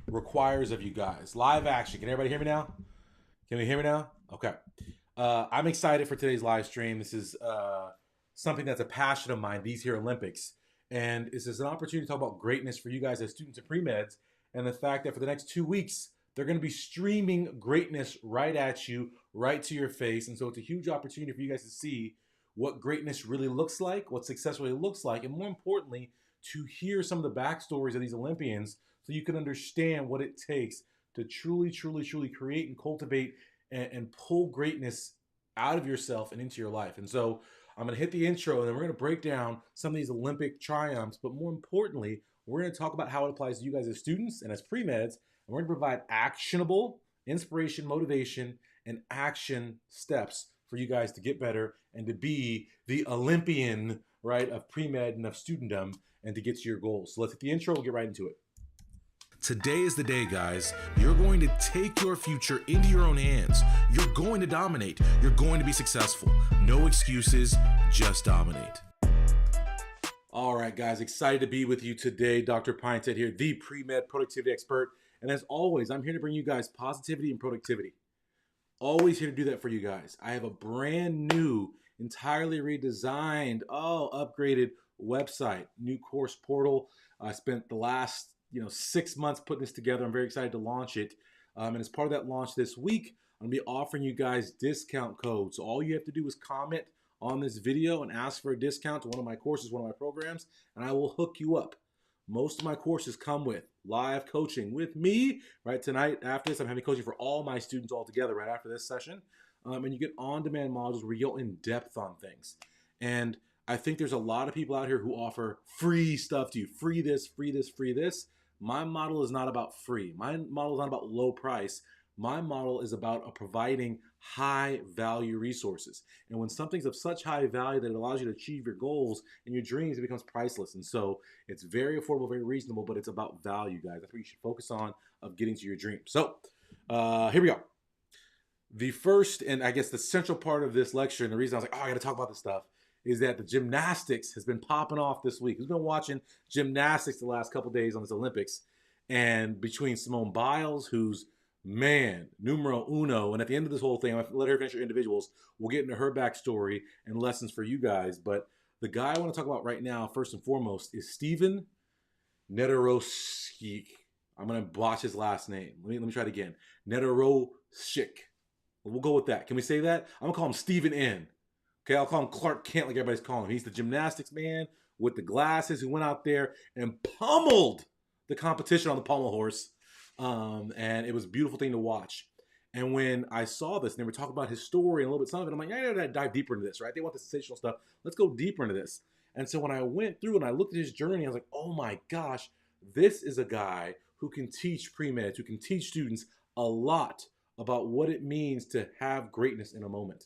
requires of you guys. Live action. Can everybody hear me now? Can we hear me now? Okay. I'm excited for today's live stream. This is something that's a passion of mine, these here Olympics. And this is an opportunity to talk about greatness for you guys as students of Premeds, and the fact that for the next 2 weeks, they're going to be streaming greatness right at you, right to your face. And so it's a huge opportunity for you guys to see what greatness really looks like, what success really looks like, and more importantly, to hear some of the backstories of these Olympians so you can understand what it takes to truly, truly, truly create and cultivate and pull greatness out of yourself and into your life. And so I'm going to hit the intro and then we're going to break down some of these Olympic triumphs. But more importantly, we're going to talk about how it applies to you guys as students and as pre-meds. And we're going to provide actionable inspiration, motivation, and action steps for you guys to get better and to be the Olympian, right, of pre-med and of studentdom and to get to your goals. So let's hit the intro. We'll get right into it. Today is the day, guys. You're going to take your future into your own hands. You're going to dominate. You're going to be successful. No excuses, just dominate. All right, guys, excited to be with you today. Dr. Pinesett here, the pre-med productivity expert. And as always, I'm here to bring you guys positivity and productivity. Always here to do that for you guys. I have a brand new, entirely redesigned, upgraded website, new course portal. I spent the last 6 months putting this together. I'm very excited to launch it. And as part of that launch this week, I'm gonna be offering you guys discount codes. So all you have to do is comment on this video and ask for a discount to one of my courses, one of my programs, and I will hook you up. Most of my courses come with live coaching with me. Right tonight, after this, I'm having coaching for all my students all together right after this session. And you get on-demand modules where you go in depth on things. And I think there's a lot of people out here who offer free stuff to you. Free this, free this, free this. My model is not about free. My model is not about low price. My model is about providing high value resources. And when something's of such high value that it allows you to achieve your goals and your dreams, it becomes priceless. And so it's very affordable, very reasonable, but it's about value, guys. That's what you should focus on of getting to your dreams. So here we go. The first, and I guess the central part of this lecture, and the reason I was like, I got to talk about this stuff, is that the gymnastics has been popping off this week. Who's been watching gymnastics the last couple days on this Olympics? And between Simone Biles, who's, man, numero uno, and at the end of this whole thing, I'm going to let her finish her individuals. We'll get into her backstory and lessons for you guys. But the guy I want to talk about right now, first and foremost, is Stephen Nedoroscik. I'm going to botch his last name. Let me try it again. Nedoroscik. We'll go with that. Can we say that? I'm going to call him Stephen N. Okay, I'll call him Clark Kent like everybody's calling him. He's the gymnastics man with the glasses who went out there and pummeled the competition on the pommel horse. And it was a beautiful thing to watch. And when I saw this and they were talking about his story and a little bit some of it, I'm like, I gotta dive deeper into this, right? They want the sensational stuff. Let's go deeper into this. And so when I went through and I looked at his journey, I was like, oh my gosh, this is a guy who can teach pre-meds, who can teach students a lot about what it means to have greatness in a moment.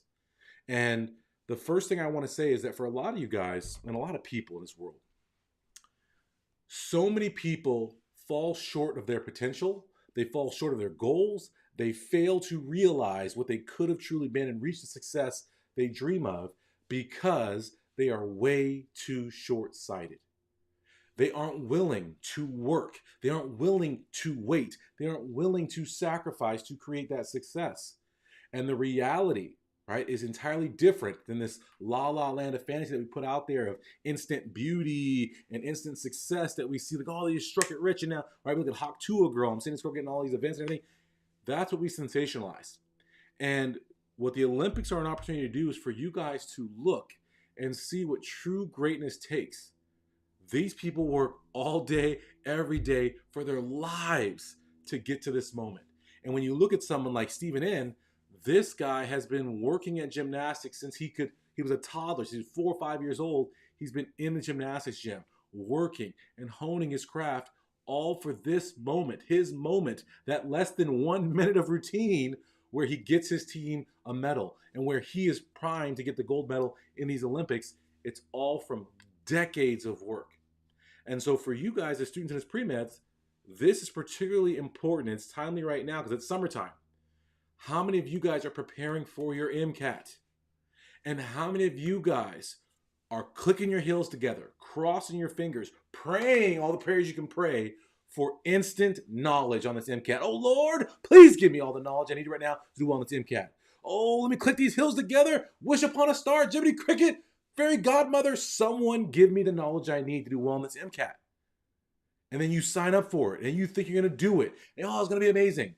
And the first thing I want to say is that for a lot of you guys and a lot of people in this world, so many people fall short of their potential. They fall short of their goals. They fail to realize what they could have truly been and reach the success they dream of because they are way too short-sighted. They aren't willing to work. They aren't willing to wait. They aren't willing to sacrifice to create that success. And the reality, right, is entirely different than this la land of fantasy that we put out there of instant beauty and instant success that we see, like, oh, they just struck it rich and now, right, we look at Hawk Tuah girl, I'm seeing this girl getting all these events and everything. That's what we sensationalize. And what the Olympics are an opportunity to do is for you guys to look and see what true greatness takes. These people work all day, every day for their lives to get to this moment. And when you look at someone like Stephen N., this guy has been working at gymnastics since he was a toddler. Since he was 4 or 5 years old. He's been in the gymnastics gym, working and honing his craft, all for this moment, his moment, that less than 1 minute of routine where he gets his team a medal and where he is primed to get the gold medal in these Olympics. It's all from decades of work. And so for you guys as students and as pre-meds, this is particularly important. It's timely right now because it's summertime. How many of you guys are preparing for your MCAT? And how many of you guys are clicking your heels together, crossing your fingers, praying all the prayers you can pray for instant knowledge on this MCAT. Oh Lord, please give me all the knowledge I need right now to do well on this MCAT. Oh, let me click these hills together, wish upon a star, Jiminy Cricket, fairy godmother, someone give me the knowledge I need to do well on this MCAT. And then you sign up for it and you think you're gonna do it. And oh, it's gonna be amazing.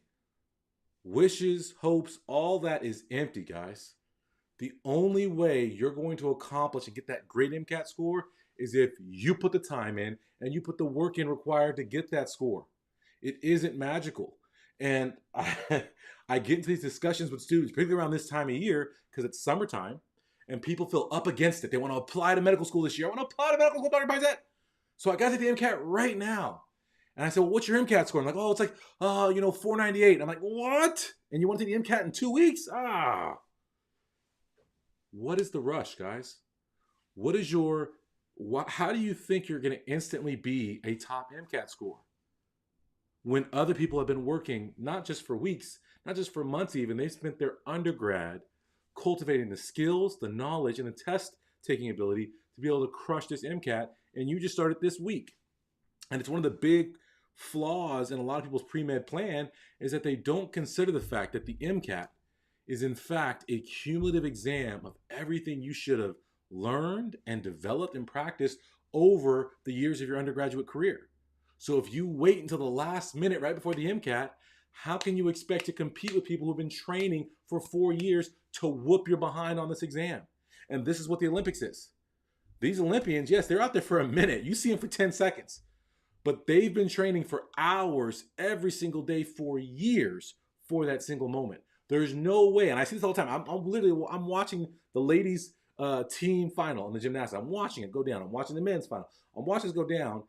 Wishes, hopes, all that is empty, guys. The only way you're going to accomplish and get that great MCAT score is if you put the time in and you put the work in required to get that score. It isn't magical. And I get into these discussions with students, particularly around this time of year, because it's summertime, and people feel up against it. They want to apply to medical school this year. I want to apply to medical school, Dr. Pinesett. So I got to take the MCAT right now. And I said, well, what's your MCAT score? I'm like, oh, it's like, 498. I'm like, what? And you want to take the MCAT in 2 weeks? What is the rush, guys? How do you think you're going to instantly be a top MCAT score? When other people have been working, not just for weeks, not just for months even, they've spent their undergrad cultivating the skills, the knowledge, and the test-taking ability to be able to crush this MCAT, and you just started this week. And it's one of the big flaws in a lot of people's pre-med plan is that they don't consider the fact that the MCAT is in fact a cumulative exam of everything you should have learned and developed and practiced over the years of your undergraduate career. So if you wait until the last minute right before the MCAT, how can you expect to compete with people who've been training for 4 years to whoop your behind on this exam? And this is what the Olympics is. These Olympians, yes, they're out there for a minute. You see them for 10 seconds. But they've been training for hours every single day for years for that single moment. There's no way, and I see this all the time. I'm watching the ladies' team final in the gymnastics. I'm watching it go down. I'm watching the men's final. I'm watching this go down,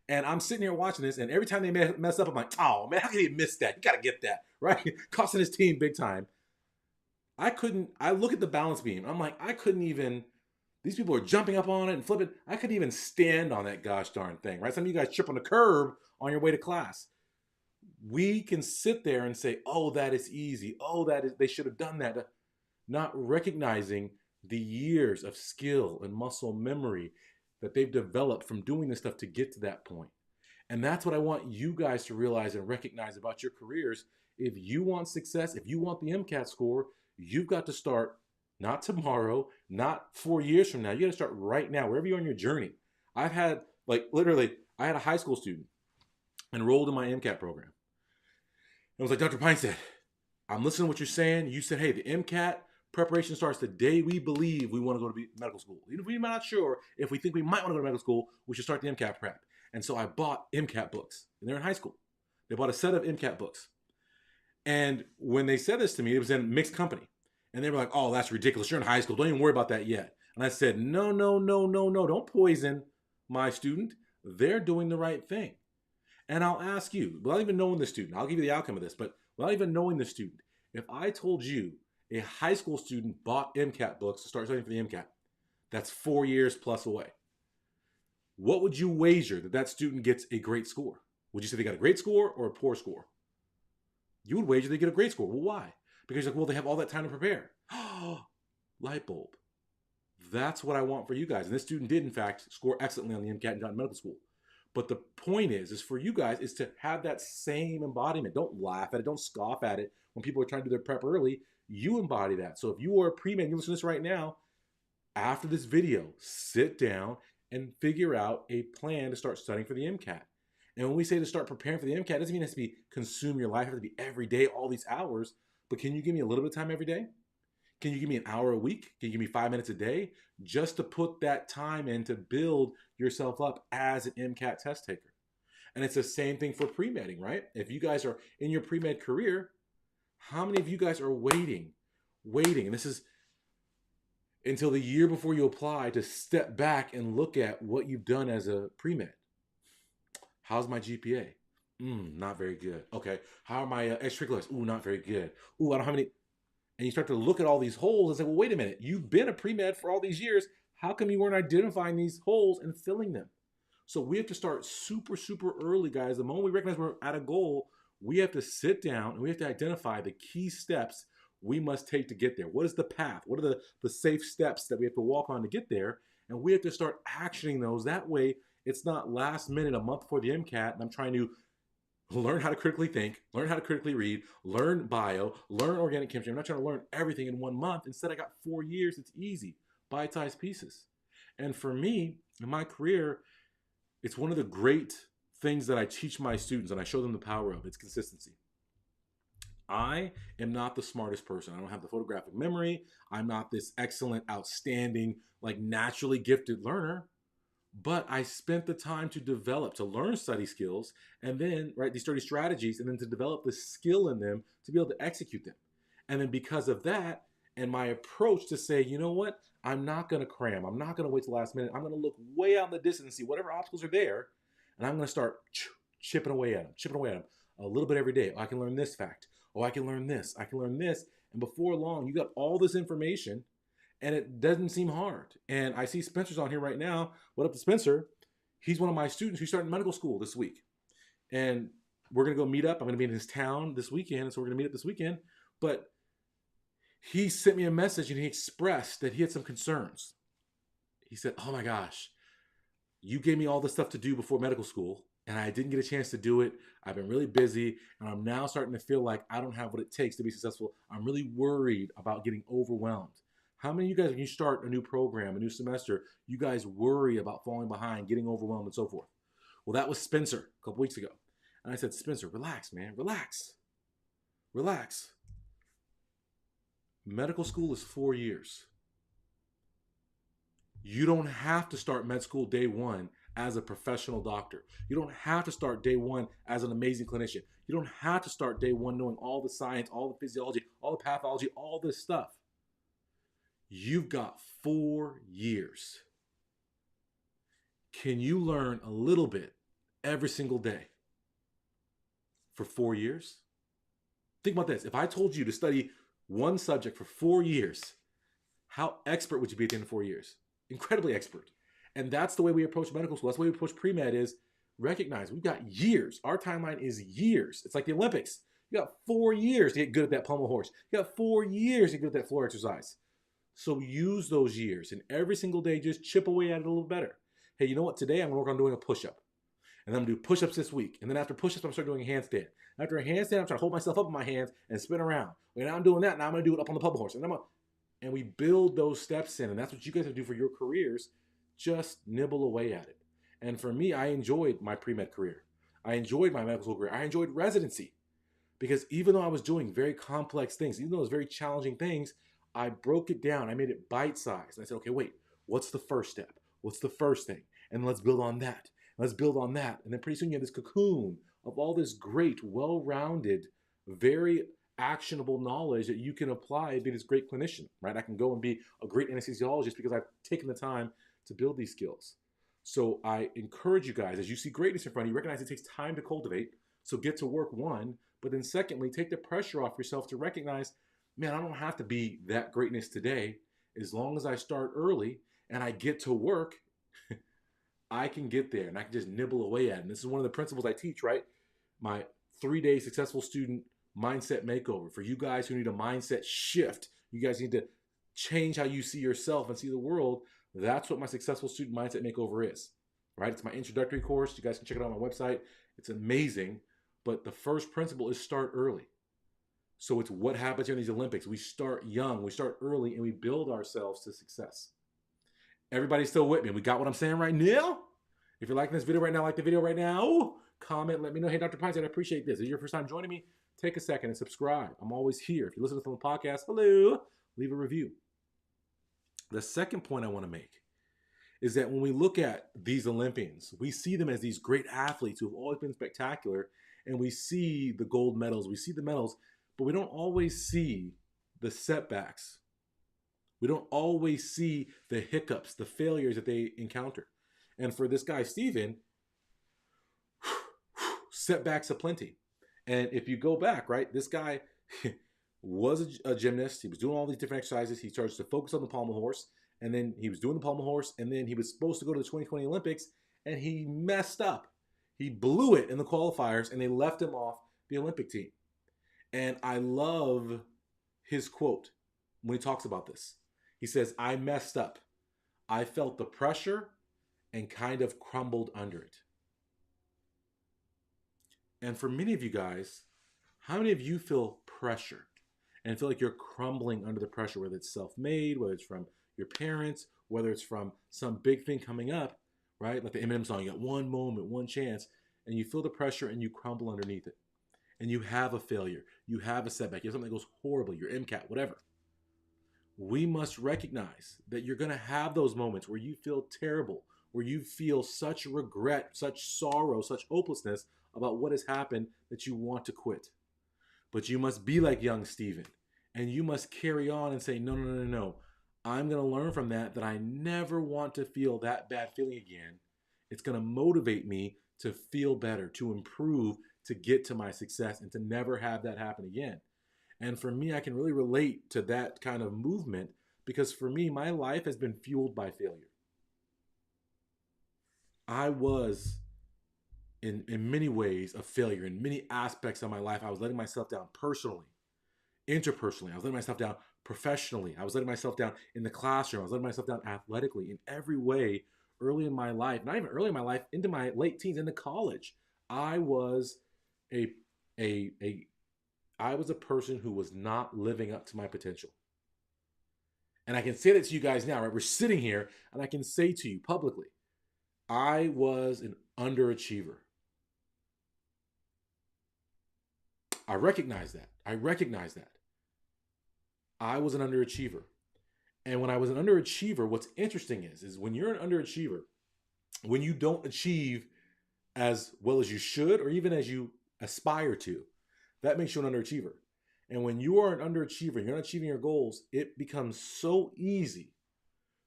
and I'm sitting here watching this. And every time they mess up, I'm like, oh man, how can he miss that? You got to get that right, costing his team big time. I look at the balance beam. I'm like, I couldn't even. These people are jumping up on it and flipping. I couldn't even stand on that gosh darn thing, right? Some of you guys trip on the curb on your way to class. We can sit there and say, oh, that is easy. Oh, they should have done that. Not recognizing the years of skill and muscle memory that they've developed from doing this stuff to get to that point. And that's what I want you guys to realize and recognize about your careers. If you want success, if you want the MCAT score, you've got to start not tomorrow, not 4 years from now. You got to start right now, wherever you're on your journey. I've had, I had a high school student enrolled in my MCAT program. I was like, Dr. Pinesett, I'm listening to what you're saying. You said, hey, the MCAT preparation starts the day we believe we want to go to medical school. Even if we're not sure, if we think we might want to go to medical school, we should start the MCAT prep. And so I bought MCAT books. And they're in high school. They bought a set of MCAT books. And when they said this to me, it was in mixed company. And they were like, oh, that's ridiculous. You're in high school. Don't even worry about that yet. And I said, no. Don't poison my student. They're doing the right thing. And I'll ask you, without even knowing the student, I'll give you the outcome of this, but without even knowing the student, if I told you a high school student bought MCAT books to start studying for the MCAT, that's 4 years plus away, what would you wager that student gets a great score? Would you say they got a great score or a poor score? You would wager they get a great score. Well, why? Because you're like, well, they have all that time to prepare. Light bulb. That's what I want for you guys. And this student did, in fact, score excellently on the MCAT and got into medical school. But the point is for you guys is to have that same embodiment. Don't laugh at it. Don't scoff at it when people are trying to do their prep early. You embody that. So if you are a pre-med, you listen to this right now, after this video, sit down and figure out a plan to start studying for the MCAT. And when we say to start preparing for the MCAT, it doesn't mean it has to be consume your life. It has to be every day, all these hours. But can you give me a little bit of time every day? Can you give me an hour a week? Can you give me 5 minutes a day? Just to put that time in to build yourself up as an MCAT test taker. And it's the same thing for pre-medding, right? If you guys are in your pre-med career, how many of you guys are waiting? And this is until the year before you apply to step back and look at what you've done as a pre-med. How's my GPA? Not very good. Okay. How are my extracurriculars? Not very good. I don't have any. And you start to look at all these holes and say, well, wait a minute. You've been a pre-med for all these years. How come you weren't identifying these holes and filling them? So we have to start super, super early, guys. The moment we recognize we're at a goal, we have to sit down and we have to identify the key steps we must take to get there. What is the path? What are the safe steps that we have to walk on to get there? And we have to start actioning those. That way, it's not last minute, a month before the MCAT, and I'm trying to learn how to critically think, learn how to critically read, learn bio, learn organic chemistry. I'm not trying to learn everything in 1 month. Instead, I got 4 years. It's easy, bite-sized pieces. And for me, in my career, it's one of the great things that I teach my students and I show them the power of. It's consistency. I am not the smartest person. I don't have the photographic memory. I'm not this excellent, outstanding, like naturally gifted learner. But I spent the time to develop, to learn study skills, and then, right, these study strategies, and then to develop the skill in them to be able to execute them. And then because of that, and my approach to say, you know what, I'm not going to cram. I'm not going to wait till the last minute. I'm going to look way out in the distance and see whatever obstacles are there, and I'm going to start chipping away at them a little bit every day. Oh, I can learn this fact. Oh, I can learn this. I can learn this. And before long, you got all this information and it doesn't seem hard. And I see Spencer's on here right now. What up to Spencer? He's one of my students who's starting medical school this week. And we're going to go meet up. I'm going to be in his town this weekend. So we're going to meet up this weekend. But he sent me a message and he expressed that he had some concerns. He said, oh my gosh, you gave me all the stuff to do before medical school and I didn't get a chance to do it. I've been really busy and I'm now starting to feel like I don't have what it takes to be successful. I'm really worried about getting overwhelmed. How many of you guys, when you start a new program, a new semester, you guys worry about falling behind, getting overwhelmed and so forth? Well, that was Spencer a couple weeks ago. And I said, Spencer, relax, man, relax. Relax. Medical school is 4 years. You don't have to start med school day one as a professional doctor. You don't have to start day one as an amazing clinician. You don't have to start day one knowing all the science, all the physiology, all the pathology, all this stuff. You've got 4 years. Can you learn a little bit every single day for 4 years? Think about this. If I told you to study one subject for 4 years, how expert would you be at the end of 4 years? Incredibly expert. And that's the way we approach medical school. That's the way we approach pre-med is recognize we've got years. Our timeline is years. It's like the Olympics. You got 4 years to get good at that pommel horse. You got 4 years to get good at that floor exercise. So use those years and every single day, just chip away at it a little better. Hey, you know what? Today I'm going to work on doing a push-up. And I'm going to do push-ups this week. And then after push-ups, I'm going to start doing a handstand. After a handstand, I'm trying to hold myself up in my hands and spin around. And now I'm doing that. Now I'm going to do it up on the pommel horse. And we build those steps in. And that's what you guys have to do for your careers. Just nibble away at it. And for me, I enjoyed my pre-med career. I enjoyed my medical school career. I enjoyed residency. Because even though I was doing very complex things, even though it was very challenging things, I broke it down. I made it bite-sized. And I said, okay, wait, what's the first step? What's the first thing? And let's build on that. Let's build on that. And then pretty soon you have this cocoon of all this great, well-rounded, very actionable knowledge that you can apply and be this great clinician, right? I can go and be a great anesthesiologist because I've taken the time to build these skills. So I encourage you guys, as you see greatness in front of you, recognize it takes time to cultivate. So get to work, one. But then secondly, take the pressure off yourself to recognize, man, I don't have to be that greatness today. As long as I start early and I get to work, I can get there and I can just nibble away at it. And this is one of the principles I teach, right? My 3-day successful student mindset makeover. For you guys who need a mindset shift, you guys need to change how you see yourself and see the world. That's what my successful student mindset makeover is, right? It's my introductory course. You guys can check it out on my website. It's amazing. But the first principle is start early. So it's what happens here in these Olympics. We start young, we start early, and we build ourselves to success. Everybody's still with me. We got what I'm saying right now? If you're liking this video right now, like the video right now, comment, let me know. Hey, Dr. Pinesett, I appreciate this. If you're your first time joining me, take a second and subscribe. I'm always here. If you listen to this on the podcast, hello, leave a review. The second point I want to make is that when we look at these Olympians, we see them as these great athletes who have always been spectacular, and we see the gold medals, we see the medals, but we don't always see the setbacks. We don't always see the hiccups, the failures that they encounter. And for this guy, Stephen, setbacks aplenty. And if you go back, right, this guy was a gymnast. He was doing all these different exercises. He started to focus on the pommel horse. And then he was doing the pommel horse. And then he was supposed to go to the 2020 Olympics. And he messed up. He blew it in the qualifiers. And they left him off the Olympic team. And I love his quote when he talks about this. He says, I messed up. I felt the pressure and kind of crumbled under it. And for many of you guys, how many of you feel pressure and feel like you're crumbling under the pressure, whether it's self-made, whether it's from your parents, whether it's from some big thing coming up, right? Like the Eminem song, you got one moment, one chance, and you feel the pressure and you crumble underneath it. And you have a failure, you have a setback, you have something that goes horribly, your MCAT, whatever. We must recognize that you're going to have those moments where you feel terrible, where you feel such regret, such sorrow, such hopelessness about what has happened that you want to quit. But you must be like young Stephen, and you must carry on and say, no, no, no, no, no. I'm going to learn from that I never want to feel that bad feeling again. It's going to motivate me to feel better, to improve, to get to my success, and to never have that happen again. And for me, I can really relate to that kind of movement because for me, my life has been fueled by failure. I was, in many ways, a failure. In many aspects of my life, I was letting myself down personally, interpersonally. I was letting myself down professionally. I was letting myself down in the classroom. I was letting myself down athletically in every way early in my life, not even early in my life, into my late teens, into college. I was a I was a person who was not living up to my potential. And I can say that to you guys now, right? We're sitting here and I can say to you publicly, I was an underachiever. I recognize that. I recognize that. I was an underachiever. And when I was an underachiever, what's interesting is when you're an underachiever, when you don't achieve as well as you should or even as you aspire to, that makes you an underachiever. And when you are an underachiever and you're not achieving your goals, it becomes so easy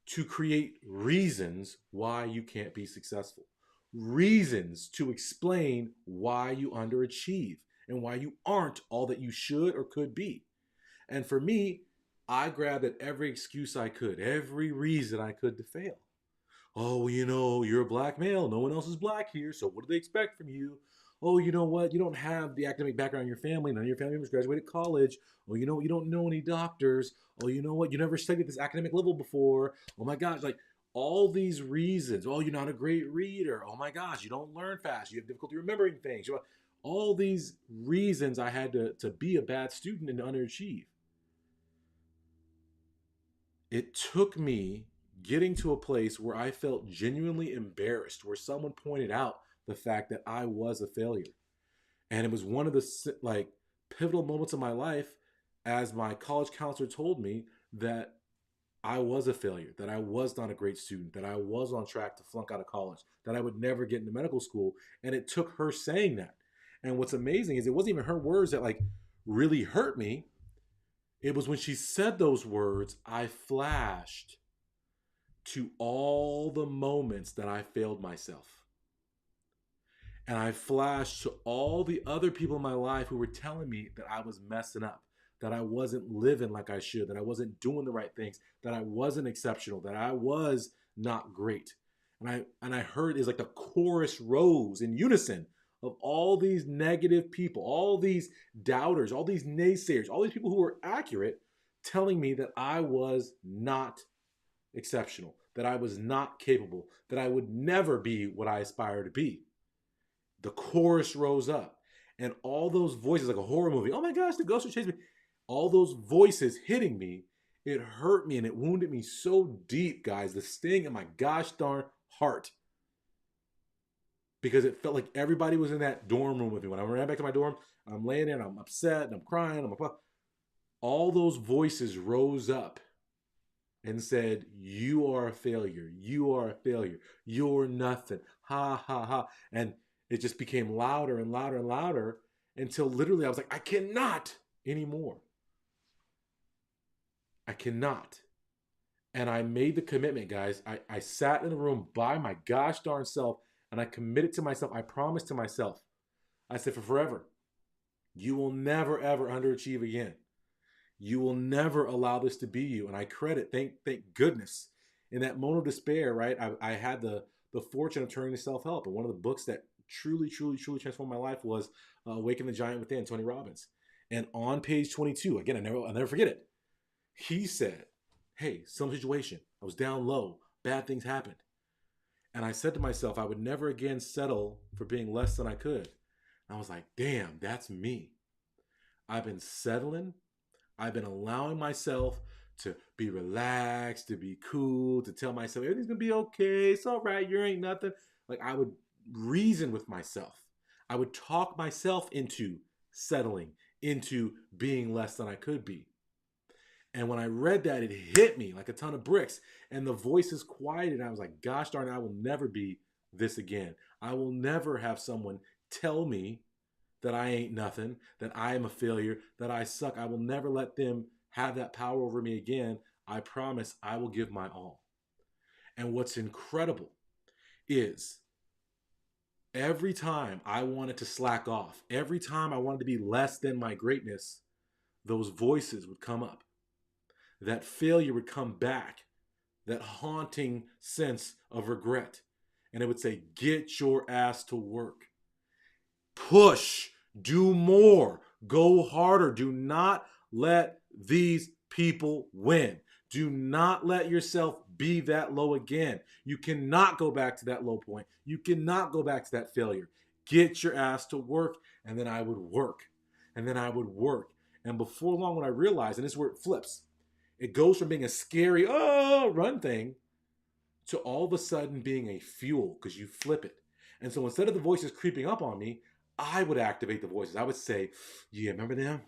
to create reasons why you can't be successful. Reasons to explain why you underachieve and why you aren't all that you should or could be. And for me, I grabbed at every excuse I could, every reason I could to fail. Oh, well, you know, you're a black male. No one else is black here. So what do they expect from you? Oh, you know what? You don't have the academic background in your family. None of your family members graduated college. Oh, you know what? You don't know any doctors. Oh, you know what? You never studied at this academic level before. Oh my gosh, like all these reasons. Oh, you're not a great reader. Oh my gosh, you don't learn fast. You have difficulty remembering things. All these reasons I had to be a bad student and to underachieve. It took me getting to a place where I felt genuinely embarrassed, where someone pointed out the fact that I was a failure. And it was one of the pivotal moments of my life as my college counselor told me that I was a failure, that I was not a great student, that I was on track to flunk out of college, that I would never get into medical school. And it took her saying that. And what's amazing is it wasn't even her words that really hurt me. It was when she said those words, I flashed to all the moments that I failed myself. And I flashed to all the other people in my life who were telling me that I was messing up, that I wasn't living like I should, that I wasn't doing the right things, that I wasn't exceptional, that I was not great. And I heard is like the chorus rose in unison of all these negative people, all these doubters, all these naysayers, all these people who were accurate telling me that I was not exceptional, that I was not capable, that I would never be what I aspire to be. The chorus rose up, and all those voices, like a horror movie, oh my gosh, the ghost will chase me. All those voices hitting me, it hurt me and it wounded me so deep, guys. The sting in my gosh darn heart. Because it felt like everybody was in that dorm room with me. When I ran back to my dorm, I'm laying there and I'm upset and I'm crying. All those voices rose up and said, you are a failure. You are a failure. You're nothing. Ha, ha, ha. And it just became louder and louder and louder until literally I was like, I cannot anymore. I cannot. And I made the commitment, guys. I sat in the room by my gosh darn self and I committed to myself. I promised to myself. I said, for forever, you will never, ever underachieve again. You will never allow this to be you. And I credit, thank goodness, in that moment of despair, right? I had the fortune of turning to self-help. And one of the books that truly, truly, truly transformed my life was Awaken the Giant Within, Tony Robbins. And on page 22, again, I'll never forget it. He said, hey, some situation, I was down low, bad things happened. And I said to myself, I would never again settle for being less than I could. I was like, damn, that's me. I've been settling. I've been allowing myself to be relaxed, to be cool, to tell myself everything's gonna be okay. It's all right. You ain't nothing. Like I would reason with myself. I would talk myself into settling, into being less than I could be. And when I read that, it hit me like a ton of bricks. And the voices quieted. And I was like, gosh darn it, I will never be this again. I will never have someone tell me that I ain't nothing, that I am a failure, that I suck. I will never let them have that power over me again. I promise I will give my all. And what's incredible is every time I wanted to slack off, every time I wanted to be less than my greatness, those voices would come up. That failure would come back, that haunting sense of regret. And it would say, get your ass to work. Push, do more, go harder. Do not let these people win. Do not let yourself be that low again. You cannot go back to that low point. You cannot go back to that failure. Get your ass to work. And then I would work. And then I would work. And before long, when I realized, and this is where it flips, it goes from being a scary, run thing to all of a sudden being a fuel because you flip it. And so instead of the voices creeping up on me, I would activate the voices. I would say, yeah, remember them?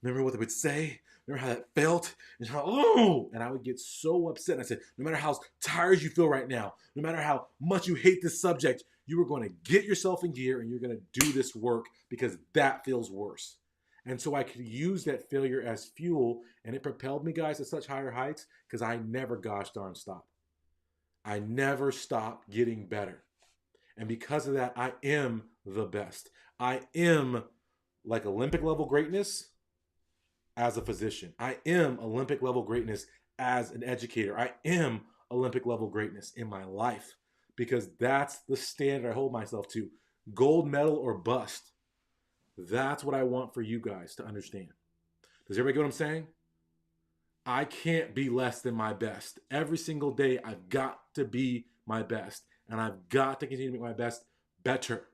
Remember what they would say? Remember how that felt? And how, oh! And I would get so upset. And I said, no matter how tired you feel right now, no matter how much you hate this subject, you are going to get yourself in gear and you're going to do this work because that feels worse. And so I could use that failure as fuel, and it propelled me, guys, to such higher heights because I never gosh darn stopped. I never stopped getting better. And because of that, I am the best. I am like Olympic level greatness as a physician. I am Olympic level greatness as an educator. I am Olympic level greatness in my life because that's the standard I hold myself to. Gold medal or bust. That's what I want for you guys to understand. Does everybody get what I'm saying? I can't be less than my best. Every single day, I've got to be my best. And I've got to continue to make my best better.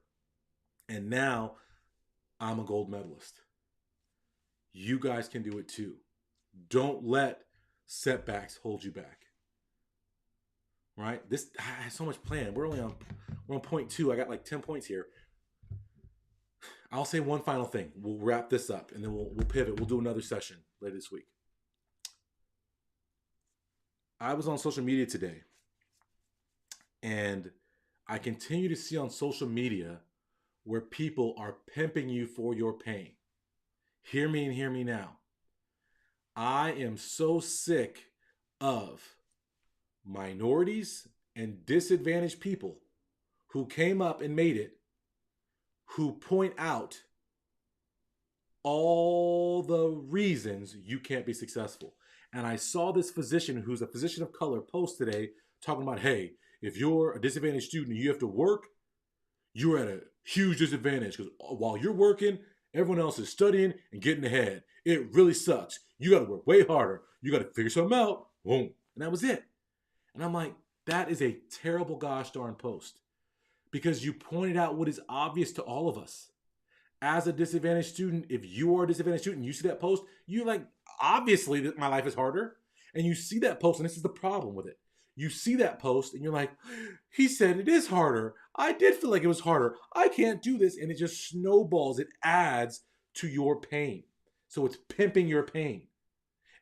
And now, I'm a gold medalist. You guys can do it too. Don't let setbacks hold you back. Right? I have so much planned. We're on point 2. I got like 10 points here. I'll say one final thing. We'll wrap this up and then we'll pivot. We'll do another session later this week. I was on social media today and I continue to see on social media where people are pimping you for your pain. Hear me and hear me now. I am so sick of minorities and disadvantaged people who came up and made it, who point out all the reasons you can't be successful. And I saw this physician who's a physician of color post today talking about, hey, if you're a disadvantaged student and you have to work, you're at a huge disadvantage because while you're working, everyone else is studying and getting ahead. It really sucks. You got to work way harder. You got to figure something out. Boom. And that was it. And I'm like, that is a terrible gosh darn post because you pointed out what is obvious to all of us. As a disadvantaged student, if you are a disadvantaged student and you see that post, you're like, obviously that my life is harder. And you see that post, and this is the problem with it. You see that post and you're like, he said it is harder. I did feel like it was harder. I can't do this. And it just snowballs. It adds to your pain. So it's pimping your pain.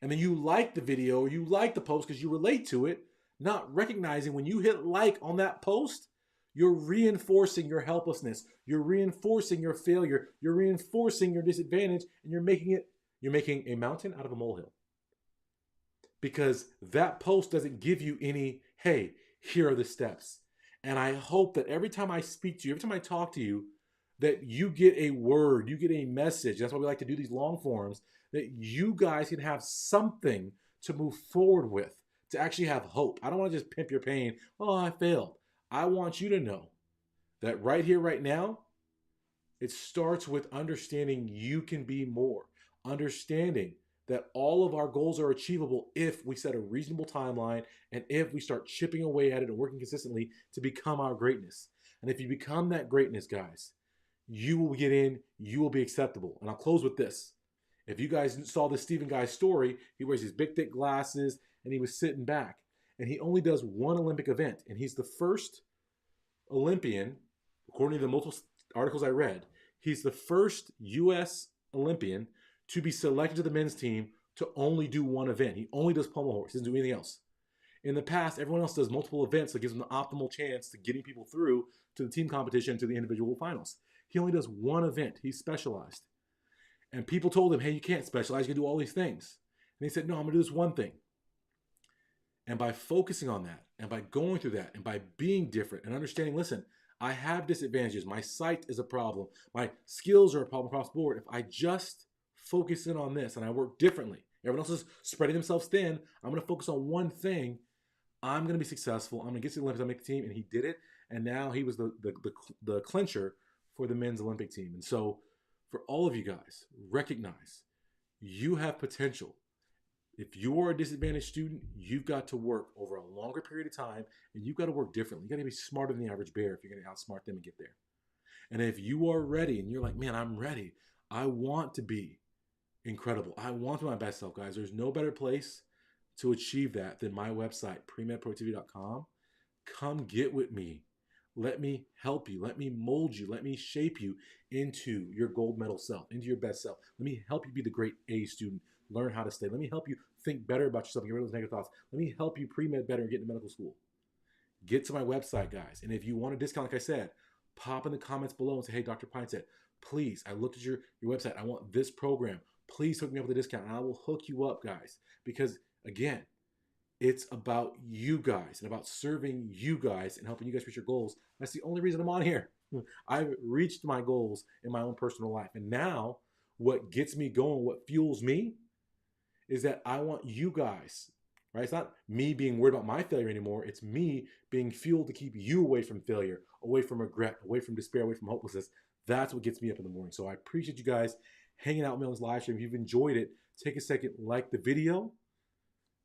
And then you like the video or you like the post because you relate to it, not recognizing when you hit like on that post, you're reinforcing your helplessness. You're reinforcing your failure. You're reinforcing your disadvantage, and you're making a mountain out of a molehill. Because that post doesn't give you any, hey, here are the steps. And I hope that every time I speak to you, every time I talk to you, that you get a word, you get a message. That's why we like to do these long forms, that you guys can have something to move forward with, to actually have hope. I don't want to just pimp your pain. Oh, I failed. I want you to know that right here, right now, it starts with understanding you can be more. Understanding that all of our goals are achievable if we set a reasonable timeline and if we start chipping away at it and working consistently to become our greatness. And if you become that greatness, guys, you will get in, you will be acceptable. And I'll close with this. If you guys saw this Stephen guy's story, he wears these big, thick glasses, and he was sitting back. And he only does one Olympic event. And he's the first Olympian, according to the multiple articles I read, he's the first U.S. Olympian to be selected to the men's team to only do one event. He only does pommel horse. He doesn't do anything else. In the past, everyone else does multiple events that gives them the optimal chance to getting people through to the team competition, to the individual finals. He only does one event. He's specialized. And people told him, hey, you can't specialize. You can do all these things. And he said, no, I'm going to do this one thing. And by focusing on that, and by going through that, and by being different and understanding, listen, I have disadvantages. My sight is a problem. My skills are a problem across the board. If I just focus in on this and I work differently, everyone else is spreading themselves thin, I'm going to focus on one thing. I'm going to be successful. I'm going to get to the Olympics. I'll make the team. And he did it. And now he was the clincher for the men's Olympic team. And so for all of you guys, recognize you have potential. If you are a disadvantaged student, you've got to work over a longer period of time, and you've got to work differently. You've got to be smarter than the average bear if you're going to outsmart them and get there. And if you are ready and you're like, man, I'm ready. I want to be incredible. I want to be my best self, guys. There's no better place to achieve that than my website, premedproductivity.com. Come get with me. Let me help you. Let me mold you. Let me shape you into your gold medal self, into your best self. Let me help you be the great A student. Learn how to stay. Let me help you think better about yourself and get rid of those negative thoughts. Let me help you pre-med better and get into medical school. Get to my website, guys. And if you want a discount, like I said, pop in the comments below and say, hey, Dr. Pinesett, please, I looked at your website. I want this program. Please hook me up with a discount, and I will hook you up, guys. Because, again, it's about you guys and about serving you guys and helping you guys reach your goals. That's the only reason I'm on here. I've reached my goals in my own personal life. And now what gets me going, what fuels me, is that I want you guys, right? It's not me being worried about my failure anymore. It's me being fueled to keep you away from failure, away from regret, away from despair, away from hopelessness. That's what gets me up in the morning. So I appreciate you guys hanging out with me on this live stream. If you've enjoyed it, take a second, like the video,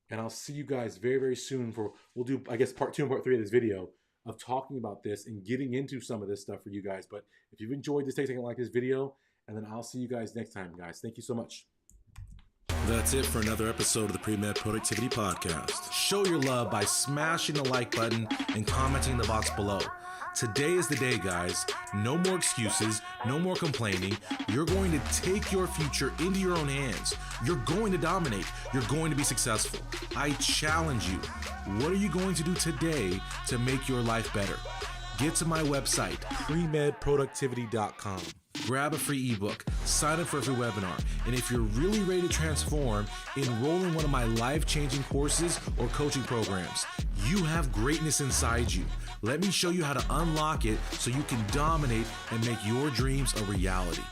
and I'll see you guys very, very soon we'll do, I guess, part 2 and part 3 of this video of talking about this and getting into some of this stuff for you guys. But if you've enjoyed this, take a second, like this video, and then I'll see you guys next time, guys. Thank you so much. That's it for another episode of the Pre-Med Productivity Podcast. Show your love by smashing the like button and commenting in the box below. Today is the day, guys. No more excuses, no more complaining. You're going to take your future into your own hands. You're going to dominate. You're going to be successful. I challenge you. What are you going to do today to make your life better? Get to my website, premedproductivity.com. Grab a free ebook, sign up for a free webinar, and if you're really ready to transform, enroll in one of my life-changing courses or coaching programs. You have greatness inside you. Let me show you how to unlock it so you can dominate and make your dreams a reality.